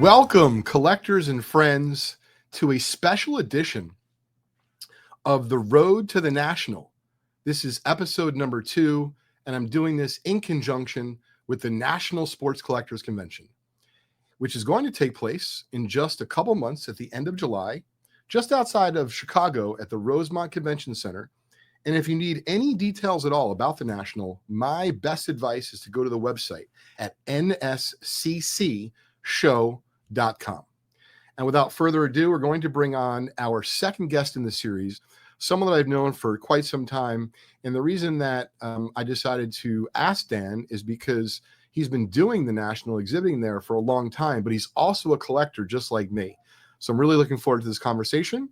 Welcome, collectors and friends, to a special edition of The Road to the National. This is episode number 2, and I'm doing this in conjunction with the National Sports Collectors Convention, which is going to take place in just a couple months at the end of July, just outside of Chicago at the Rosemont Convention Center. And if you need any details at all about the National, my best advice is to go to the website at nsccshow.com. And without further ado, we're going to bring on our second guest in the series, someone that I've known for quite some time. And the reason that I decided to ask Dan is because he's been doing the National, exhibiting there for a long time, but he's also a collector just like me. So I'm really looking forward to this conversation.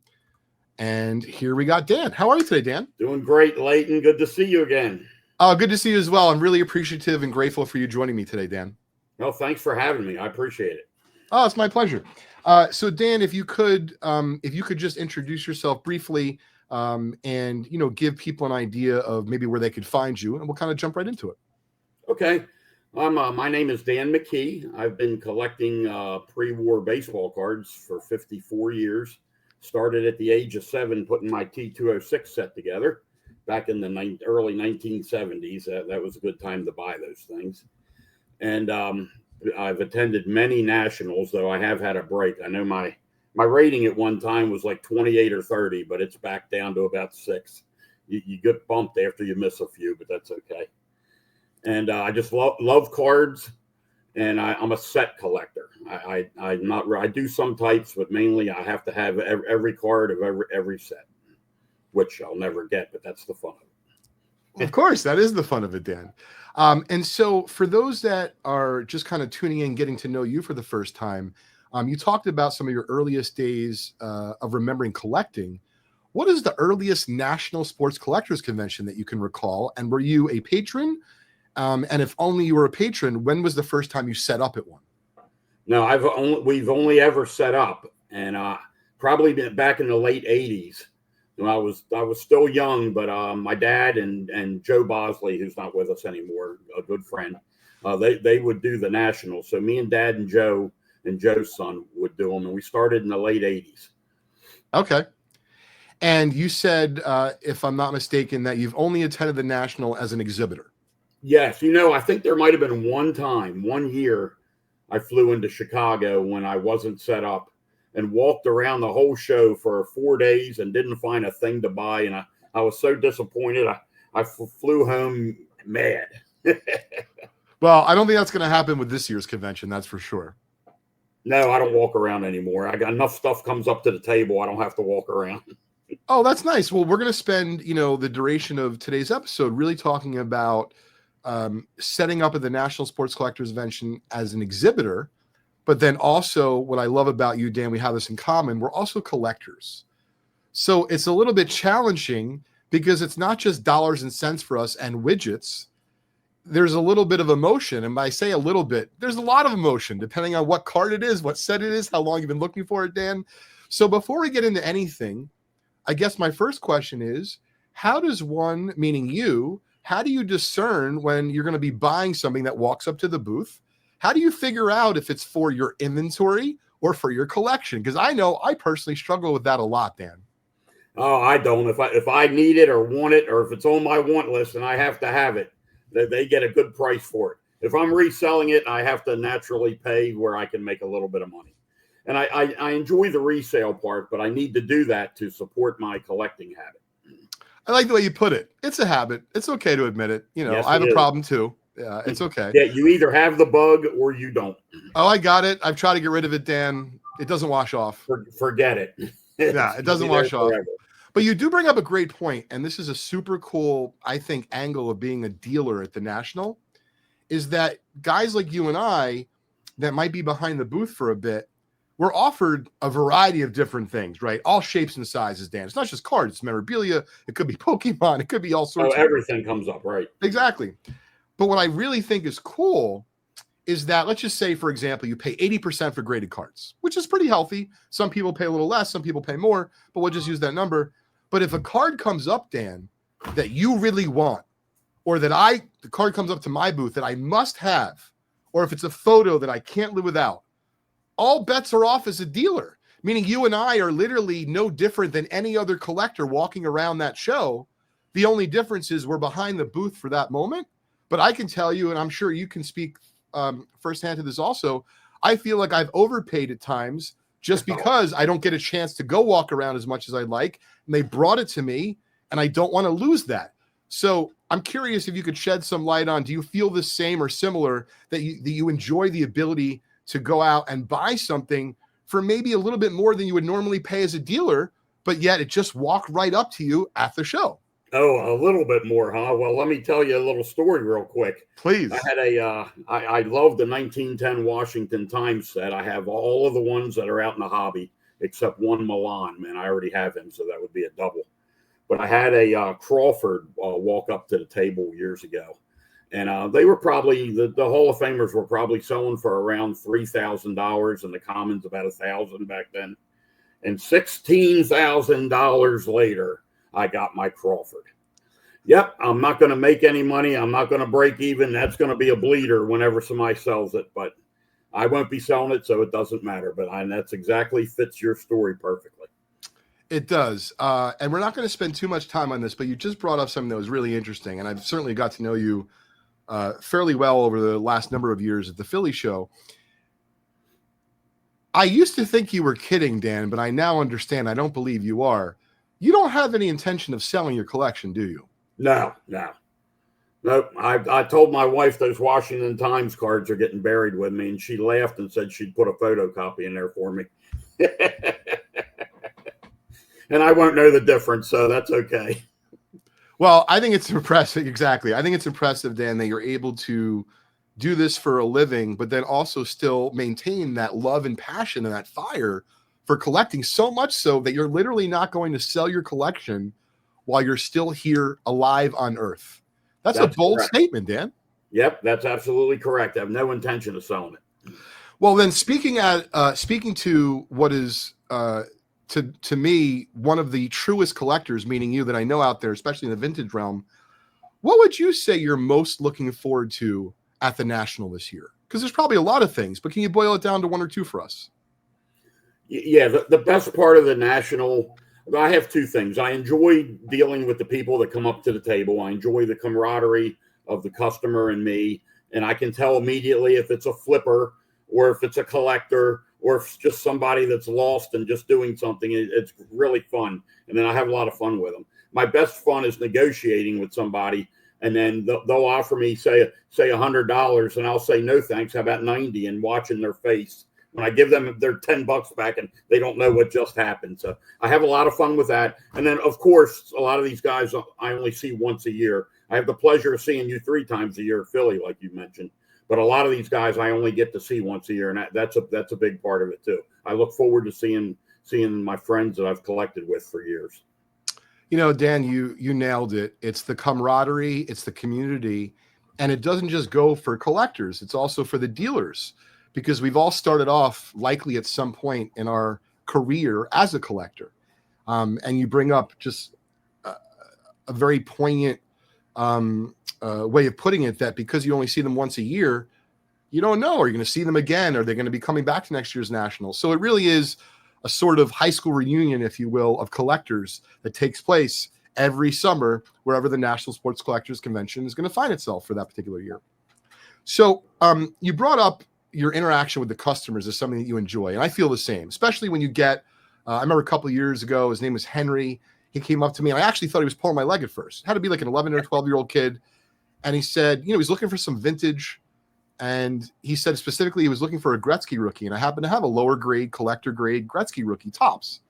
And here we got Dan. How are you today, Dan? Doing great, Leighton. Good to see you again. Oh, good to see you as well. I'm really appreciative and grateful for you joining me today, Dan. Well, thanks for having me. I appreciate it. Oh, it's my pleasure. So Dan, if you could just introduce yourself briefly, and give people an idea of maybe where they could find you, and we'll kind of jump right into it. Okay. My name is Dan McKee. I've been collecting pre-war baseball cards for 54 years. Started at the age of 7 putting my T206 set together back in the early 1970s. That was a good time to buy those things. And I've attended many nationals, though I have had a break. I know my rating at one time was like 28 or 30, but it's back down to about 6. You get bumped after you miss a few, but that's okay. And I just love cards, and I'm a set collector. I do some types, but mainly I have to have every card of every set, which I'll never get, but that's the fun of it. Of course, that is the fun of it, Dan. And so for those that are just kind of tuning in, getting to know you for the first time, you talked about some of your earliest days of remembering collecting. What is the earliest National Sports Collectors Convention that you can recall? And were you a patron? And if only you were a patron, when was the first time you set up at one? No, we've only ever set up, and probably been back in the late 80s. I was still young, but my dad and Joe Bosley, who's not with us anymore, a good friend, they would do the Nationals. So me and Dad and Joe and Joe's son would do them, and we started in the late 80s. Okay. And you said, if I'm not mistaken, that you've only attended the National as an exhibitor. Yes. I think there might have been one year I flew into Chicago when I wasn't set up and walked around the whole show for 4 days and didn't find a thing to buy. And I was so disappointed. I flew home mad. Well, I don't think that's going to happen with this year's convention. That's for sure. No, I don't walk around anymore. I got enough stuff comes up to the table. I don't have to walk around. Oh, that's nice. Well, we're going to spend, the duration of today's episode really talking about setting up at the National Sports Collectors Convention as an exhibitor. But then also what I love about you, Dan, we have this in common. We're also collectors. So it's a little bit challenging because it's not just dollars and cents for us and widgets. There's a little bit of emotion. And by say a little bit, there's a lot of emotion depending on what card it is, what set it is, how long you've been looking for it, Dan. So before we get into anything, I guess my first question is, how does one, meaning you, how do you discern when you're going to be buying something that walks up to the booth? How do you figure out if it's for your inventory or for your collection? Because I know I personally struggle with that a lot, Dan. Oh, I don't. If I need it or want it, or if it's on my want list and I have to have it, they get a good price for it. If I'm reselling it, I have to naturally pay where I can make a little bit of money. And I enjoy the resale part, but I need to do that to support my collecting habit. I like the way you put it. It's a habit. It's okay to admit it. Yes, I have a problem too. Yeah, it's okay. Yeah, you either have the bug or you don't. Oh, I got it. I've tried to get rid of it, Dan. It doesn't wash off. Forget it. Yeah, it doesn't wash off. But you do bring up a great point, and this is a super cool, I think, angle of being a dealer at the National, is that guys like you and I that might be behind the booth for a bit, we're offered a variety of different things, right? All shapes and sizes, Dan. It's not just cards, it's memorabilia. It could be Pokemon. It could be all sorts of everything comes up, right? Exactly. But what I really think is cool is that, let's just say, for example, you pay 80% for graded cards, which is pretty healthy. Some people pay a little less, some people pay more, but we'll just use that number. But if a card comes up, Dan, that you really want, or that the card comes up to my booth that I must have, or if it's a photo that I can't live without, all bets are off as a dealer, meaning you and I are literally no different than any other collector walking around that show. The only difference is we're behind the booth for that moment. But I can tell you, and I'm sure you can speak firsthand to this also, I feel like I've overpaid at times just because I don't get a chance to go walk around as much as I'd like. And they brought it to me, and I don't want to lose that. So I'm curious if you could shed some light on, do you feel the same or similar that you enjoy the ability to go out and buy something for maybe a little bit more than you would normally pay as a dealer, but yet it just walked right up to you at the show? Oh, a little bit more, huh? Well, let me tell you a little story real quick. Please. I had I love the 1910 Washington Times set. I have all of the ones that are out in the hobby, except one Milan, man. I already have him, so that would be a double. But I had a Crawford walk up to the table years ago. And they were probably, the Hall of Famers were probably selling for around $3,000, and the Commons about $1,000 back then. And $16,000 later, I got my Crawford. Yep, I'm not going to make any money. I'm not going to break even. That's going to be a bleeder whenever somebody sells it. But I won't be selling it, so it doesn't matter. But that's exactly fits your story perfectly. It does. And we're not going to spend too much time on this, but you just brought up something that was really interesting. And I've certainly got to know you fairly well over the last number of years at the Philly show. I used to think you were kidding, Dan, but I now understand. I don't believe you are. You don't have any intention of selling your collection, do you? No. I told my wife those Washington Times cards are getting buried with me, and she laughed and said she'd put a photocopy in there for me. And I won't know the difference, so that's okay. Well, I think it's impressive. Exactly. I think it's impressive, Dan, that you're able to do this for a living, but then also still maintain that love and passion and that fire for collecting, so much so that you're literally not going to sell your collection while you're still here alive on Earth. That's a bold correct statement, Dan. Yep, that's absolutely correct. I have no intention of selling it. Well, then speaking to what is to me one of the truest collectors, meaning you, that I know out there, especially in the vintage realm, what would you say you're most looking forward to at the National this year? Because there's probably a lot of things, but can you boil it down to one or two for us? Yeah, the best part of the National, I have two things. I enjoy dealing with the people that come up to the table. I enjoy the camaraderie of the customer and me, and I can tell immediately if it's a flipper or if it's a collector or if it's just somebody that's lost and just doing something. It's really fun, and then I have a lot of fun with them. My best fun is negotiating with somebody, and then they'll offer me, say $100, and I'll say, no, thanks. How about 90? And watching their face when I give them their $10 back and they don't know what just happened. So I have a lot of fun with that. And then, of course, a lot of these guys I only see once a year. I have the pleasure of seeing you 3 times a year, Philly, like you mentioned. But a lot of these guys I only get to see once a year, and that's a big part of it too. I look forward to seeing my friends that I've collected with for years. You know, Dan, you nailed it. It's the camaraderie, it's the community, and it doesn't just go for collectors. It's also for the dealers, because we've all started off likely at some point in our career as a collector. And you bring up just a very poignant way of putting it, that because you only see them once a year, you don't know, are you going to see them again? Are they going to be coming back to next year's National? So it really is a sort of high school reunion, if you will, of collectors that takes place every summer, wherever the National Sports Collectors Convention is going to find itself for that particular year. So you brought up your interaction with the customers as something that you enjoy. And I feel the same, especially when you get, I remember a couple of years ago, his name was Henry. He came up to me and I actually thought he was pulling my leg at first. It had to be like an 11 or 12-year-old kid. And he said, he's looking for some vintage. And he said specifically he was looking for a Gretzky rookie. And I happened to have a lower grade, collector grade Gretzky rookie tops.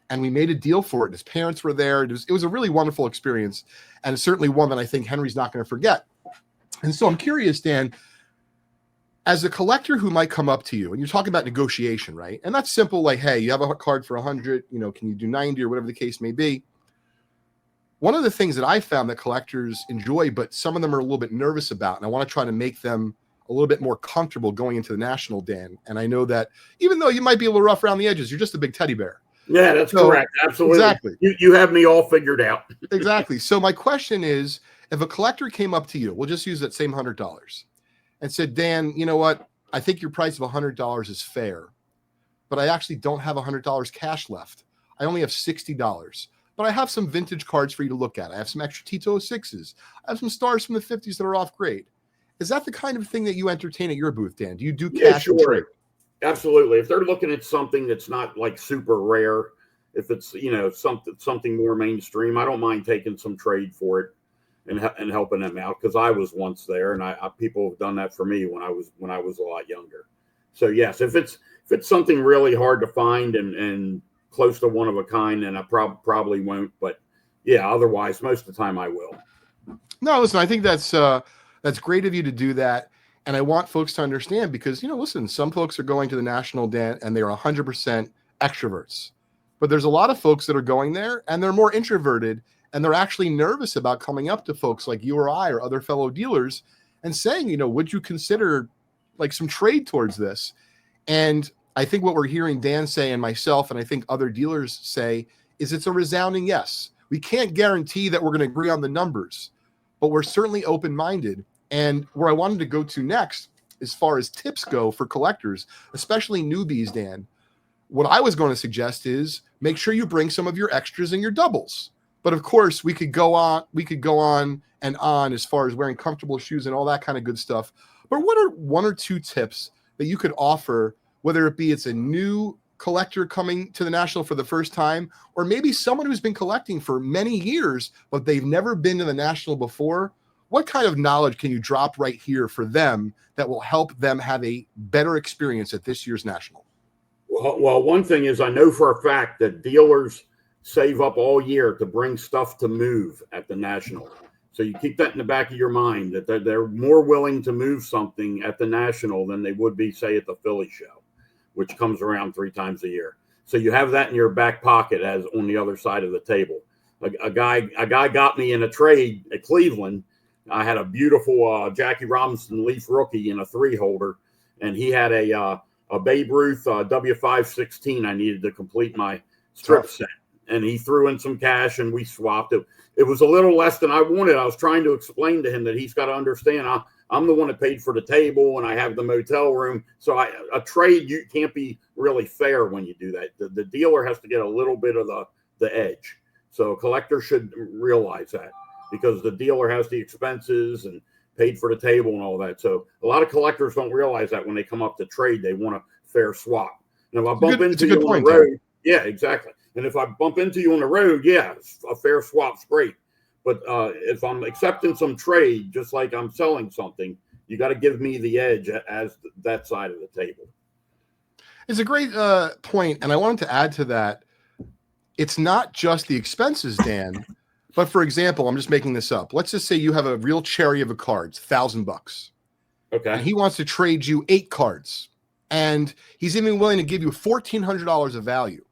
And we made a deal for it. His parents were there. It was a really wonderful experience. And it's certainly one that I think Henry's not going to forget. And so I'm curious, Dan, as a collector who might come up to you and you're talking about negotiation, right? And that's simple. Like, hey, you have a card for 100, can you do 90 or whatever the case may be? One of the things that I found that collectors enjoy, but some of them are a little bit nervous about, and I want to try to make them a little bit more comfortable going into the National, Dan. And I know that even though you might be a little rough around the edges, you're just a big teddy bear. Yeah, that's correct. Absolutely. Exactly. You have me all figured out. Exactly. So my question is, if a collector came up to you, we'll just use that same $100 and said, Dan, you know what? I think your price of $100 is fair. but I actually don't have $100 cash left. I only have $60, but I have some vintage cards for you to look at. I have some extra T206s. I have some stars from the 50s that are off grade. Is that the kind of thing that you entertain at your booth, Dan? Do you do cash and trade? Absolutely. If they're looking at something that's not like super rare, if it's, something more mainstream, I don't mind taking some trade for it and helping them out, because I was once there, and I people have done that for me when I was a lot younger. So yes, if it's something really hard to find and close to one of a kind, then I probably won't. But yeah, otherwise, most of the time I will. No, listen, I think that's great of you to do that. And I want folks to understand, because, listen, some folks are going to the National, Dan, and they're 100% extroverts. But there's a lot of folks that are going there and they're more introverted, and they're actually nervous about coming up to folks like you or I or other fellow dealers and saying, would you consider like some trade towards this? And I think what we're hearing Dan say, and myself, and I think other dealers say, is it's a resounding yes. We can't guarantee that we're going to agree on the numbers, but we're certainly open-minded. And where I wanted to go to next, as far as tips go for collectors, especially newbies, Dan, what I was going to suggest is make sure you bring some of your extras and your doubles. But of course, we could go on and on as far as wearing comfortable shoes and all that kind of good stuff. But what are one or two tips that you could offer, whether it be it's a new collector coming to the National for the first time, or maybe someone who's been collecting for many years, but they've never been to the National before? What kind of knowledge can you drop right here for them that will help them have a better experience at this year's National? Well, one thing is, I know for a fact that dealers save up all year to bring stuff to move at the National. So you keep that in the back of your mind, that they're more willing to move something at the National than they would be, say, at the Philly show, which comes around 3 times a year. So you have that in your back pocket as on the other side of the table. A guy got me in a trade at Cleveland. I had a beautiful Jackie Robinson Leaf rookie in a 3-holder, and he had a Babe Ruth W516 I needed to complete my strip set. And he threw in some cash, and we swapped it. It was a little less than I wanted. I was trying to explain to him that he's got to understand I'm the one that paid for the table, and I have the motel room. So a trade, you can't be really fair when you do that. The dealer has to get a little bit of the edge. So a collector should realize that, because the dealer has the expenses and paid for the table and all that. So a lot of collectors don't realize that when they come up to trade, they want a fair swap. And if I bump into you on the road, yeah, exactly. And if I bump into you on the road, yeah, a fair swap's great. But if I'm accepting some trade, just like I'm selling something, you got to give me the edge as that side of the table. It's a great point. And I wanted to add to that. It's not just the expenses, Dan. But for example, I'm just making this up. Let's just say you have a real cherry of a cards, $1,000. Okay. And he wants to trade you 8 cards. And he's even willing to give you $1,400 of value.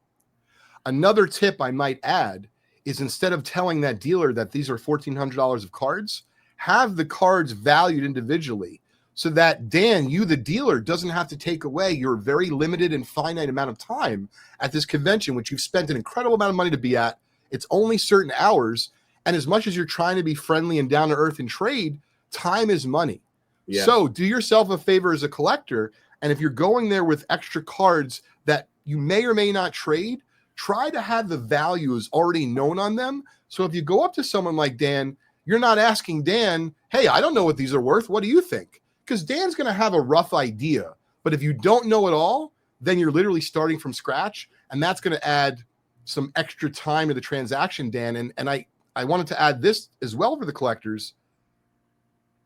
Another tip I might add is, instead of telling that dealer that these are $1,400 of cards, have the cards valued individually, so that Dan, you, the dealer, doesn't have to take away your very limited and finite amount of time at this convention, which you've spent an incredible amount of money to be at. It's only certain hours. And as much as you're trying to be friendly and down to earth in trade, time is money. Yes. So do yourself a favor as a collector. And if you're going there with extra cards that you may or may not trade, try to have the values already known on them. So if you go up to someone like Dan, you're not asking Dan, hey, I don't know what these are worth. What do you think? Because Dan's going to have a rough idea. But if you don't know it all, then you're literally starting from scratch. And that's going to add some extra time to the transaction, Dan. And I wanted to add this as well for the collectors.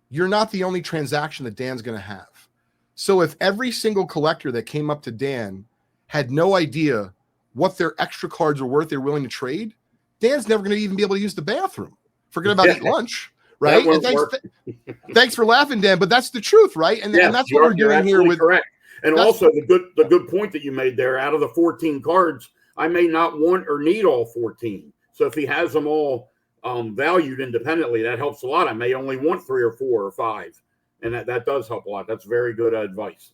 You're not the only transaction that Dan's going to have. So if every single collector that came up to Dan had no idea what their extra cards are worth they're willing to trade, Dan's never going to even be able to use the bathroom. Forget about eating lunch, right? And thanks for laughing, Dan, but that's the truth, right? And that's what we're doing here with correct. And also the good point that you made there, out of the 14 cards, I may not want or need all 14. So if he has them all valued independently, that helps a lot. I may only want 3 or 4 or 5. And that does help a lot. That's very good advice.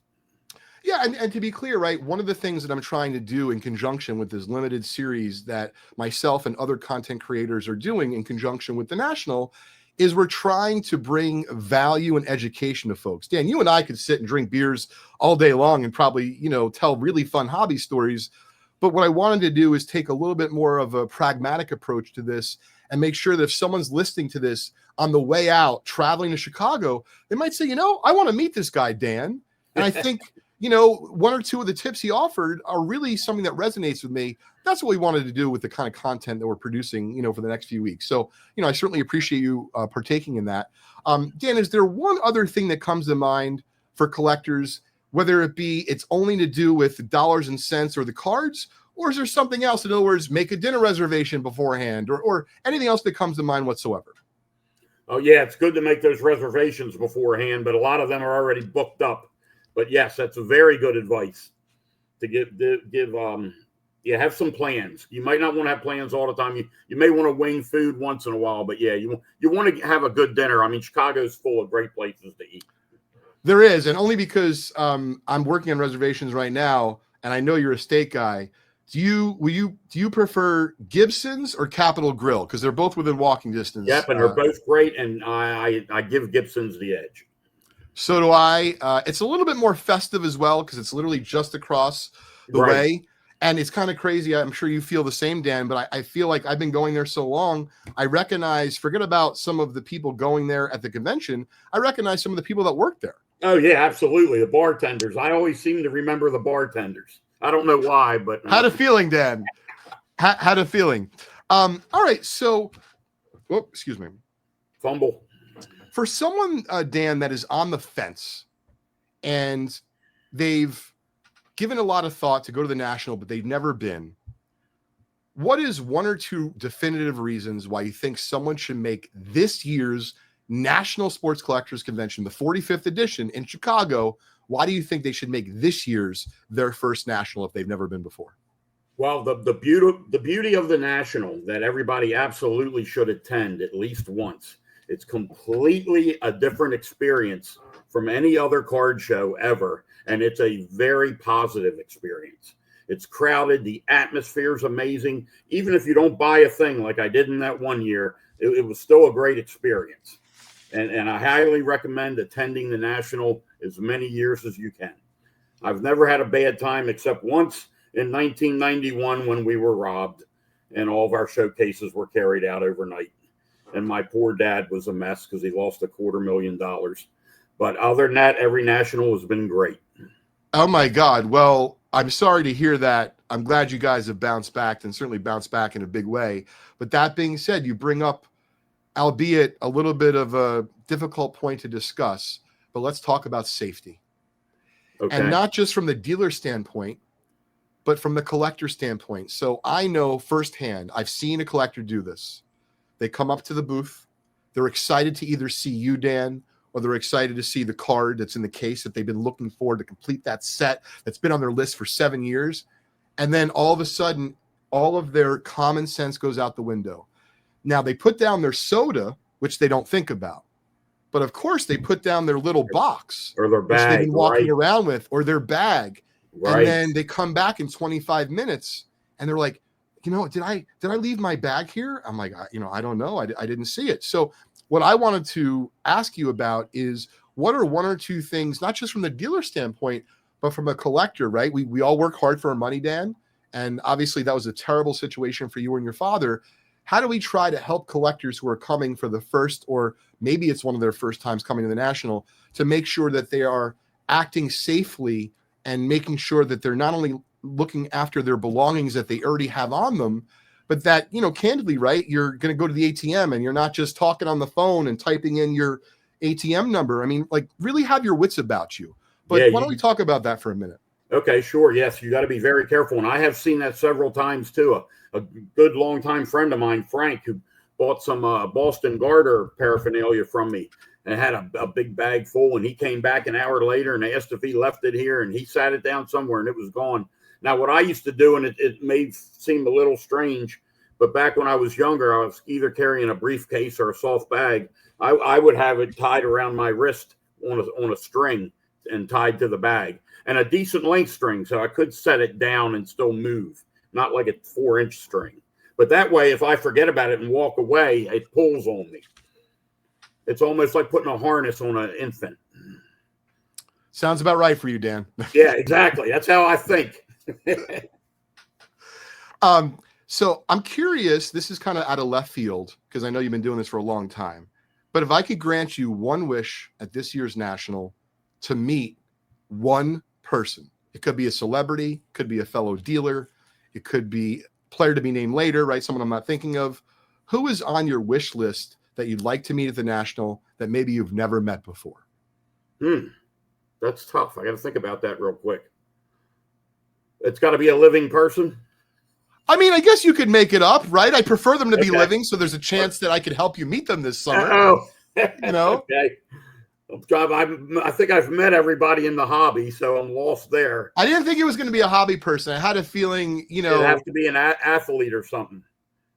Yeah, and to be clear, right, one of the things that I'm trying to do in conjunction with this limited series that myself and other content creators are doing in conjunction with the National is we're trying to bring value and education to folks. Dan, you and I could sit and drink beers all day long and probably, tell really fun hobby stories. But what I wanted to do is take a little bit more of a pragmatic approach to this and make sure that if someone's listening to this on the way out, traveling to Chicago, they might say, I want to meet this guy, Dan. And I think, one or two of the tips he offered are really something that resonates with me. That's what we wanted to do with the kind of content that we're producing, for the next few weeks. So, I certainly appreciate you partaking in that. Dan, is there one other thing that comes to mind for collectors, whether it be it's only to do with dollars and cents or the cards, or is there something else? In other words, make a dinner reservation beforehand or anything else that comes to mind whatsoever? Oh, yeah, it's good to make those reservations beforehand, but a lot of them are already booked up. But yes, that's a very good advice to give. Have some plans. You might not want to have plans all the time. You may want to wing food once in a while, but yeah, you want to have a good dinner. I mean, Chicago's full of great places to eat. There is, and only because I'm working on reservations right now, and I know you're a steak guy. Do you prefer Gibson's or Capitol Grill? Because they're both within walking distance. Yep, and they're both great, and I give Gibson's the edge. So do I. It's a little bit more festive as well because it's literally just across the way. And it's kind of crazy. I'm sure you feel the same, Dan, but I feel like I've been going there so long. I recognize, forget about some of the people going there at the convention. I recognize some of the people that work there. Oh, yeah, absolutely. The bartenders. I always seem to remember the bartenders. I don't know why, but. Had a feeling, Dan. Had a feeling. All right. So, excuse me. Fumble. For someone, Dan, that is on the fence and they've given a lot of thought to go to the National, but they've never been, what is one or two definitive reasons why you think someone should make this year's National Sports Collectors Convention, the 45th edition in Chicago? Why do you think they should make this year's their first National if they've never been before? Well, the beauty of the National that everybody absolutely should attend at least once. It's completely a different experience from any other card show ever, and it's a very positive experience. It's crowded. The atmosphere is amazing. Even if you don't buy a thing like I did in that one year, it was still a great experience. And I highly recommend attending the National as many years as you can. I've never had a bad time except once in 1991 when we were robbed and all of our showcases were carried out overnight. And my poor dad was a mess because he lost $250,000. But other than that, every National has been great. Oh, my God. Well, I'm sorry to hear that. I'm glad you guys have bounced back and certainly bounced back in a big way. But that being said, you bring up, albeit a little bit of a difficult point to discuss, but let's talk about safety. Okay. And not just from the dealer standpoint, but from the collector standpoint. So I know firsthand, I've seen a collector do this. They come up to the booth. They're excited to either see you, Dan, or they're excited to see the card that's in the case that they've been looking for to complete that set that's been on their list for 7 years. And then all of a sudden, all of their common sense goes out the window. Now, they put down their soda, which they don't think about. But, of course, they put down their little box. Or their bag, which they've been walking around with, or their bag. Right. And then they come back in 25 minutes, and they're like, did I leave my bag here? I'm like, I don't know. I didn't see it. So what I wanted to ask you about is what are one or two things, not just from the dealer standpoint, but from a collector, right? We all work hard for our money, Dan. And obviously that was a terrible situation for you and your father. How do we try to help collectors who are coming for the first, or maybe it's one of their first times coming to the National, to make sure that they are acting safely and making sure that they're not only looking after their belongings that they already have on them, but that, candidly, right, you're going to go to the ATM and you're not just talking on the phone and typing in your ATM number. I mean, like, really have your wits about you. But why don't we talk about that for a minute? Okay, sure. Yes, you got to be very careful. And I have seen that several times too. A good longtime friend of mine, Frank, who bought some Boston Garter paraphernalia from me and had a big bag full. And he came back an hour later and asked if he left it here, and he sat it down somewhere and it was gone. Now, what I used to do, and it may seem a little strange, but back when I was younger, I was either carrying a briefcase or a soft bag. I would have it tied around my wrist on a string and tied to the bag, and a decent length string, so I could set it down and still move, not like a 4-inch string. But that way, if I forget about it and walk away, it pulls on me. It's almost like putting a harness on an infant. Sounds about right for you, Dan. Yeah, exactly. That's how I think. So I'm curious, this is kind of out of left field because I know you've been doing this for a long time. But if I could grant you one wish at this year's National to meet one person, it could be a celebrity, could be a fellow dealer, it could be a player to be named later, right? Someone I'm not thinking of. Who is on your wish list that you'd like to meet at the National that maybe you've never met before? That's tough. I got to think about that real quick. It's got to be a living person. I mean, I guess you could make it up, right? I prefer them to be living, so there's a chance that I could help you meet them this summer. Oh, you know? Okay. I think I've met everybody in the hobby, so I'm lost there. I didn't think it was going to be a hobby person. I had a feeling, It'd have to be an athlete or something.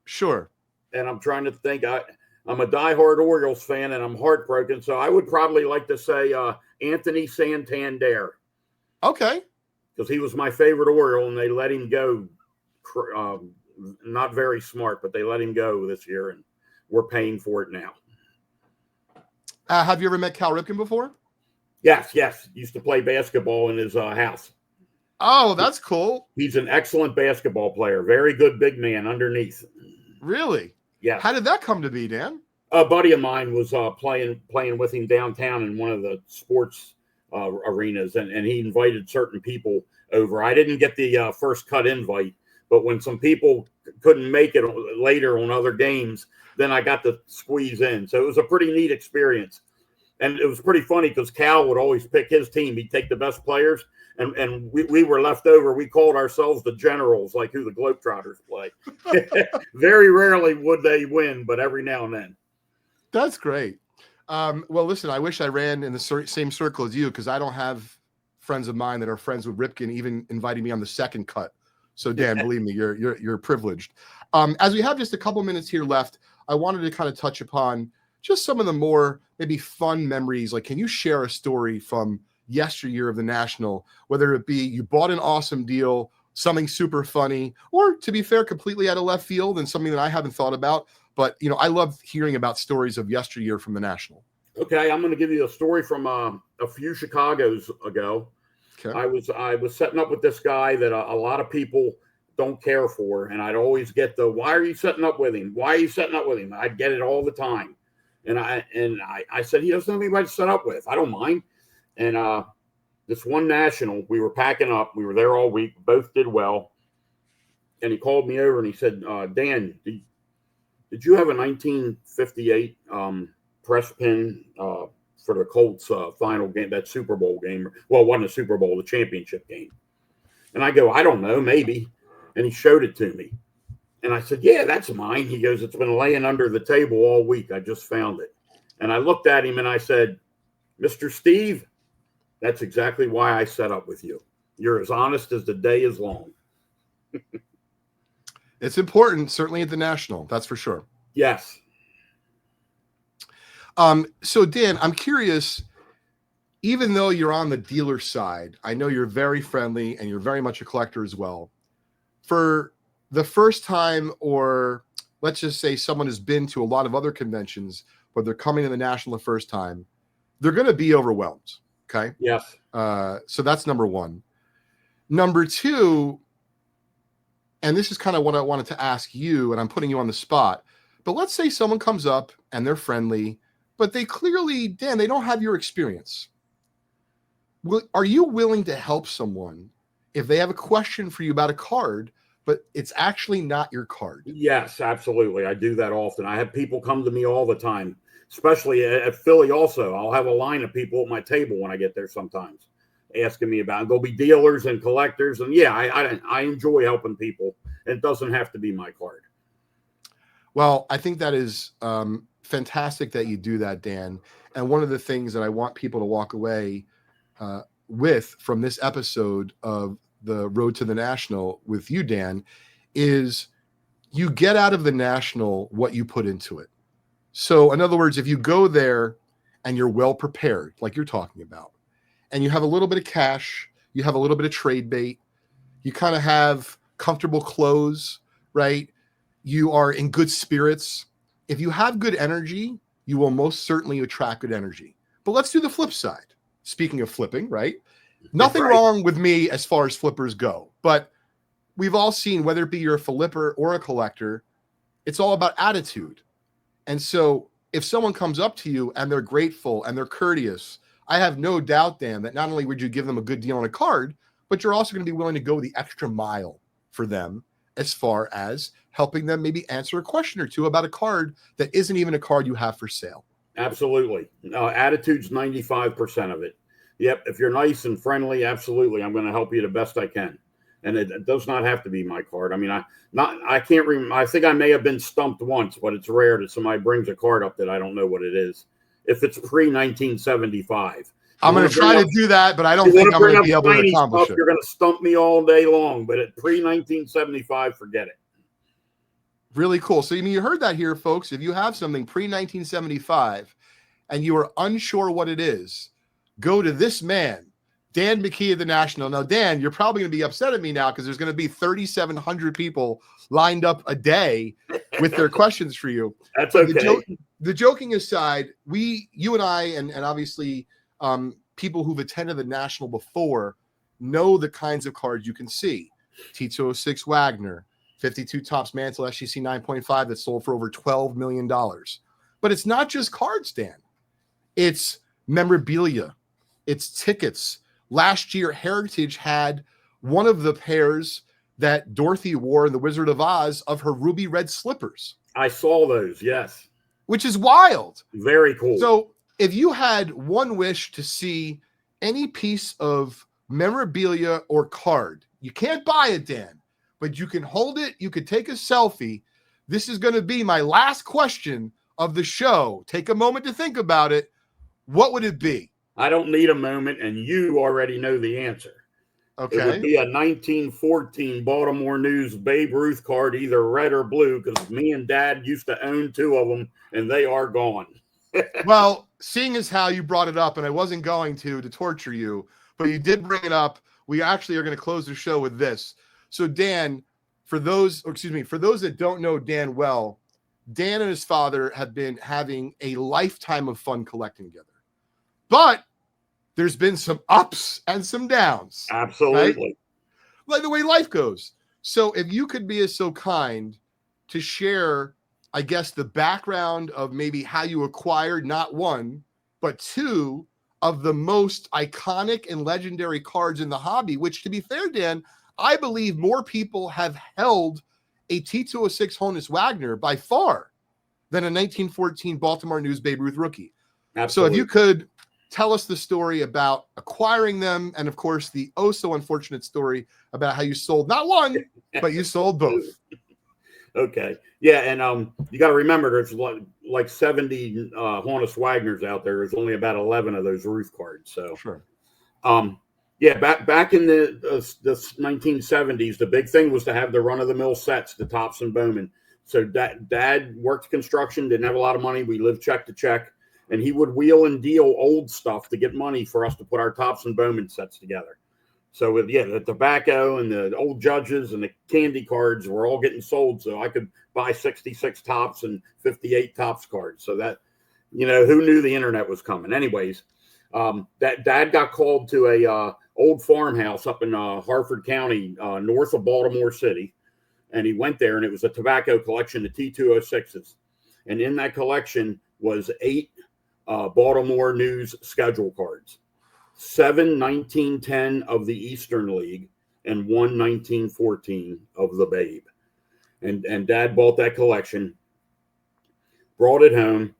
Sure. And I'm trying to think. I'm a diehard Orioles fan, and I'm heartbroken. So I would probably like to say Anthony Santander. Okay. Because he was my favorite Oriole, and they let him go. Not very smart, but they let him go this year, and we're paying for it now. Have you ever met Cal Ripken before? Yes. Used to play basketball in his house. Oh, that's cool. He's an excellent basketball player. Very good big man underneath. Really? Yeah. How did that come to be, Dan? A buddy of mine was playing with him downtown in one of the sports arenas, and he invited certain people over. I didn't get the first cut invite, but when some people couldn't make it later on other games, then I got to squeeze in. So it was a pretty neat experience. And it was pretty funny because Cal would always pick his team. He'd take the best players, and we were left over. We called ourselves the Generals, like who the Globetrotters play. Very rarely would they win, but every now and then. That's great. Well, listen, I wish I ran in the same circle as you because I don't have friends of mine that are friends with Ripken, even inviting me on the second cut. So, Dan, believe me, you're privileged. As we have just a couple minutes here left, I wanted to kind of touch upon just some of the more maybe fun memories. Like, can you share a story from yesteryear of the National, whether it be you bought an awesome deal, something super funny, or to be fair, completely out of left field and something that I haven't thought about. But, I love hearing about stories of yesteryear from the National. Okay, I'm going to give you a story from a few Chicagos ago. Okay. I was setting up with this guy that a lot of people don't care for, and I'd always get the, why are you setting up with him? Why are you setting up with him? I'd get it all the time. And I said, he doesn't have anybody to set up with. I don't mind. And this one National, we were packing up. We were there all week. Both did well. And he called me over and he said, Dan, did you have a 1958 press pin for the Colts final game, that Super Bowl game? Well, it wasn't a Super Bowl, the championship game. And I go, I don't know, maybe. And he showed it to me. And I said, yeah, that's mine. He goes, it's been laying under the table all week. I just found it. And I looked at him and I said, Mr. Steve, that's exactly why I set up with you. You're as honest as the day is long. It's important, certainly at the National. That's for sure. Yes. So, Dan, I'm curious, even though you're on the dealer side, I know you're very friendly and you're very much a collector as well. For the first time, or let's just say someone has been to a lot of other conventions, but they're coming to the National the first time, they're going to be overwhelmed. Okay. Yes. So that's number one. Number two, and this is kind of what I wanted to ask you, and I'm putting you on the spot, but let's say someone comes up and they're friendly, but they clearly, Dan, they don't have your experience. Are you willing to help someone if they have a question for you about a card, but it's actually not your card? Yes, absolutely. I do that often. I have people come to me all the time, especially at Philly also. I'll have a line of people at my table when I get there sometimes asking me about it. They'll be dealers and collectors. And yeah, I enjoy helping people. It doesn't have to be my card. Well, I think that is fantastic that you do that, Dan. And one of the things that I want people to walk away with from this episode of the Road to the National with you, Dan, is you get out of the National what you put into it. So in other words, if you go there and you're well prepared, like you're talking about, and you have a little bit of cash, you have a little bit of trade bait, you kind of have comfortable clothes, right? You are in good spirits. If you have good energy, you will most certainly attract good energy. But let's do the flip side. Speaking of flipping, right? Nothing wrong with me as far as flippers go, but we've all seen, whether it be you're a flipper or a collector, it's all about attitude. And so if someone comes up to you and they're grateful and they're courteous, I have no doubt, Dan, that not only would you give them a good deal on a card, but you're also going to be willing to go the extra mile for them as far as helping them maybe answer a question or two about a card that isn't even a card you have for sale. Absolutely. Attitude's 95% of it. Yep. If you're nice and friendly, absolutely, I'm going to help you the best I can. And it does not have to be my card. I mean, I can't remember. I think I may have been stumped once, but it's rare that somebody brings a card up that I don't know what it is. If it's pre-1975. I'm going to try to do that, but I don't think I'm going to be able to accomplish it. You're going to stump me all day long, but at pre-1975, forget it. Really cool. So, you heard that here, folks. If you have something pre-1975 and you are unsure what it is, go to this man, Dan McKee of the National. Now, Dan, you're probably going to be upset at me now because there's going to be 3,700 people lined up a day with their questions for you. That's okay. The joking aside, you and I, and obviously people who've attended the National before know the kinds of cards you can see. T206 Wagner, 52 Topps Mantle SGC 9.5 that sold for over $12 million. But it's not just cards, Dan. It's memorabilia. It's tickets. Last year, Heritage had one of the pairs that Dorothy wore in The Wizard of Oz of her ruby red slippers. I saw those, yes. Which is wild. Very cool. So if you had one wish to see any piece of memorabilia or card, you can't buy it, Dan, but you can hold it, you could take a selfie. This is going to be my last question of the show. Take a moment to think about it. What would it be? I don't need a moment, and you already know the answer. Okay. It would be a 1914 Baltimore News Babe Ruth card, either red or blue, because me and Dad used to own two of them, and they are gone. Well, seeing as how you brought it up, and I wasn't going to torture you, but you did bring it up, we actually are going to close the show with this. So, Dan, for those that don't know Dan well, Dan and his father have been having a lifetime of fun collecting together. But there's been some ups and some downs. Absolutely. Right? Like the way life goes. So if you could be so kind to share, I guess, the background of maybe how you acquired not one, but two of the most iconic and legendary cards in the hobby, which, to be fair, Dan, I believe more people have held a T206 Honus Wagner by far than a 1914 Baltimore News Babe Ruth rookie. Absolutely. So if you could tell us the story about acquiring them, and of course the oh so unfortunate story about how you sold not one, but you sold both. Okay. Yeah, and you got to remember there's like 70 Honus Wagners out there. There's only about 11 of those Ruth cards. So sure. Yeah, back in the 1970s, the big thing was to have the run-of-the-mill sets, the Topps and Bowman. So Dad worked construction, didn't have a lot of money. We lived check to check. And he would wheel and deal old stuff to get money for us to put our Topps and Bowman sets together. So, the tobacco and the old Judges and the candy cards were all getting sold. So I could buy 66 Topps and 58 Topps cards. So that, who knew the internet was coming? Anyways, that Dad got called to a old farmhouse up in Harford County, north of Baltimore City. And he went there, and it was a tobacco collection of T206s. And in that collection was 8 Baltimore News schedule cards, 7 1910 of the Eastern League, and 1 1914 of the Babe. And Dad bought that collection, brought it home.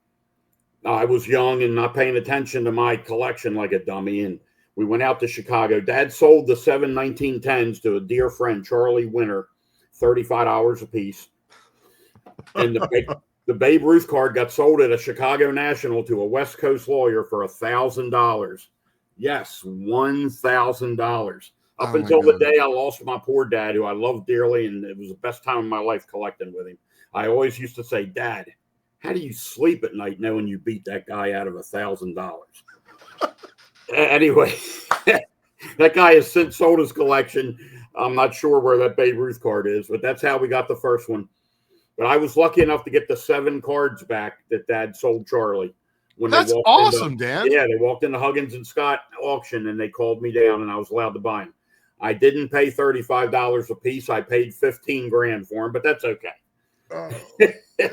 I was young and not paying attention to my collection like a dummy, and we went out to Chicago. Dad sold the 7 1910s to a dear friend, Charlie Winter, $35 a piece. And the Babe Ruth card got sold at a Chicago National to a West Coast lawyer for $1,000. Yes, $1,000. Up until the day I lost my poor dad, who I loved dearly, and it was the best time of my life collecting with him. I always used to say, Dad, how do you sleep at night knowing you beat that guy out of $1,000? Anyway, that guy has since sold his collection. I'm not sure where that Babe Ruth card is, but that's how we got the first one. But I was lucky enough to get the 7 cards back that Dad sold Charlie when That's they walked awesome, Dan. Yeah, they walked into Huggins and Scott auction and they called me down and I was allowed to buy them. I didn't pay $35 a piece. I paid 15 grand for them, but that's okay. Oh, yeah.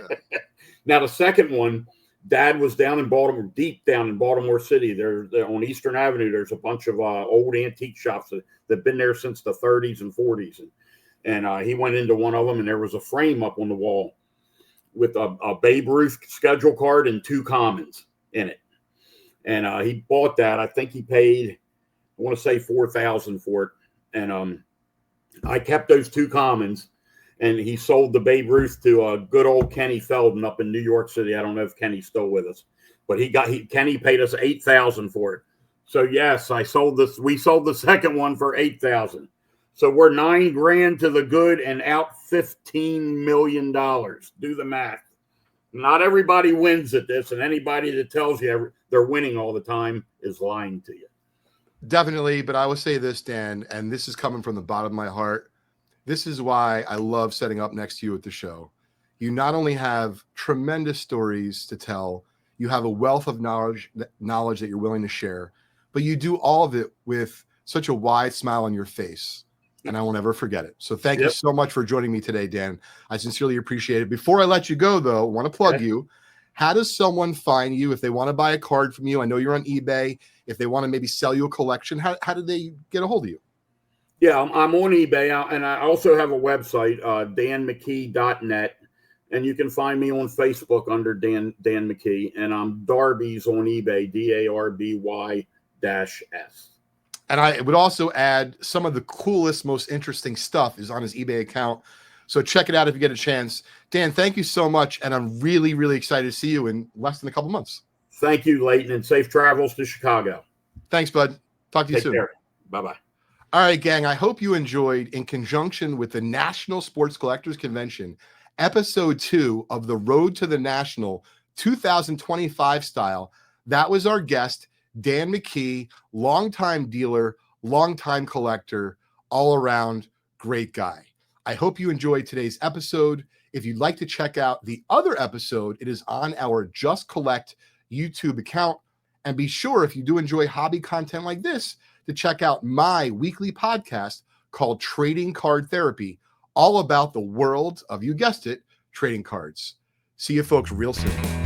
Now the second one, Dad was down in Baltimore, deep down in Baltimore City. There on Eastern Avenue. There's a bunch of old antique shops that've been there since the 30s and 40s, and he went into one of them, and there was a frame up on the wall with a Babe Ruth schedule card and 2 commons in it, and he bought that. I think he paid, I want to say $4,000 for it, and I kept those 2 commons. And he sold the Babe Ruth to good old Kenny Feldon up in New York City. I don't know if Kenny's still with us, but Kenny paid us $8,000 for it. So yes, we sold the second one for $8,000. So we're $9 grand to the good and out $15 million. Do the math. Not everybody wins at this, and anybody that tells you they're winning all the time is lying to you. Definitely, but I will say this, Dan, and this is coming from the bottom of my heart. This is why I love setting up next to you at the show. You not only have tremendous stories to tell, you have a wealth of knowledge that you're willing to share, but you do all of it with such a wide smile on your face, and I won't ever forget it. So thank you so much for joining me today, Dan. I sincerely appreciate it. Before I let you go, though, I want to plug you. How does someone find you if they want to buy a card from you? I know you're on eBay. If they want to maybe sell you a collection, how do they get a hold of you? Yeah, I'm on eBay, and I also have a website, danmckee.net, and you can find me on Facebook under Dan McKee, and I'm Darby's on eBay, DARBY-S. And I would also add some of the coolest, most interesting stuff is on his eBay account. So check it out if you get a chance. Dan, thank you so much, and I'm really, really excited to see you in less than a couple months. Thank you, Leighton, and safe travels to Chicago. Thanks, bud. Talk to you soon. Take care. Bye-bye. All right, gang, I hope you enjoyed, in conjunction with the National Sports Collectors Convention, episode 2 of the Road to the National 2025 style. That was our guest, Dan McKee, longtime dealer, longtime collector, all around great guy. I hope you enjoyed today's episode. If you'd like to check out the other episode, it is on our Just Collect YouTube account. And be sure, if you do enjoy hobby content like this, to check out my weekly podcast called Trading Card Therapy, all about the world of, you guessed it, trading cards. See you folks real soon.